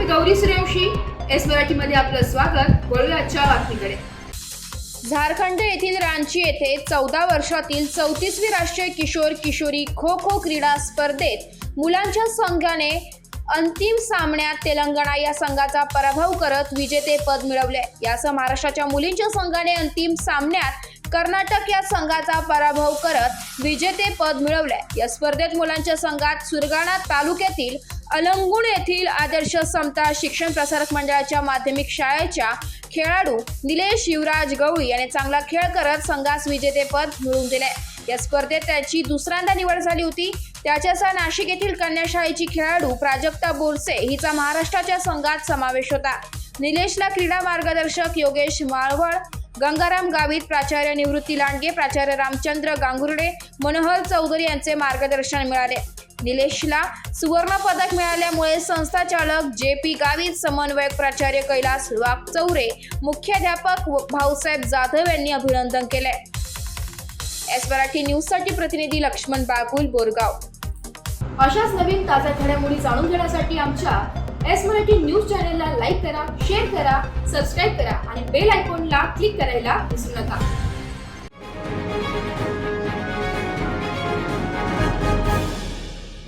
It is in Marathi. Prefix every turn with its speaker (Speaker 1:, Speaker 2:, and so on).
Speaker 1: गौरी सूर्यवंशी, एस मराठीमध्ये आपलं स्वागत। वळूया आजच्या बातमीकडे। झारखंड येथील रांची येथे 14 वर्षातील 34वी राष्ट्रीय किशोर किशोरी खो खो क्रीडा स्पर्धेत मुलांच्या संघाने अंतिम सामन्यात तेलंगणा या संघाचा पराभव करत विजेतेपद मिळवले। यासह महाराष्ट्राच्या मुलींच्या संघाने अंतिम सामन्यात कर्नाटक या संघाचा पराभव करत विजेतेपद मिळवले। या स्पर्धेत मुलांच्या संघात सुरगाणा तालुक्यातील अलंगुण येथील आदर्श समता शिक्षण प्रसारक मंडळाच्या माध्यमिक शाळेच्या खेळाडू निलेश युवराज गवळी याने चांगला खेळ करत संघास विजेतेपद मिळवून दिले। या स्पर्धेत त्याची दुसऱ्यांदा निवड झाली होती। त्याच्यासह नाशिक येथील कन्या शाळेची खेळाडू प्राजक्ता बोरसे हिचा महाराष्ट्राच्या संघात समावेश होता। निलेशला क्रीडा मार्गदर्शक योगेश माळवळ, गंगाराम गावित, प्राचार्य निवृत्ती लांडगे, प्राचार्य रामचंद्र गांगुर्डे, मनोहर चौधरी यांचे मार्गदर्शन मिळाले। निलेशला सुवर्ण पदक मिळाल्यामुळे संस्थाचालक JP गावित, समन्वयक प्राचार्य कैलास वाकचौरे, मुख्याध्यापक भाऊसाहेब जाधव यांनी अभिनंदन केले। एस मराठी न्यूजसाठी प्रतिनिधी लक्ष्मण बागुल, बोरगाव। अशाच नवीन ताज्या घडामोडी जाणून घेण्यासाठी आमच्या एस मराठी न्यूज चॅनलला लाईक करा, शेअर करा, सबस्क्राईब करा आणि बेल आयकॉनला क्लिक करायला विसरू नका।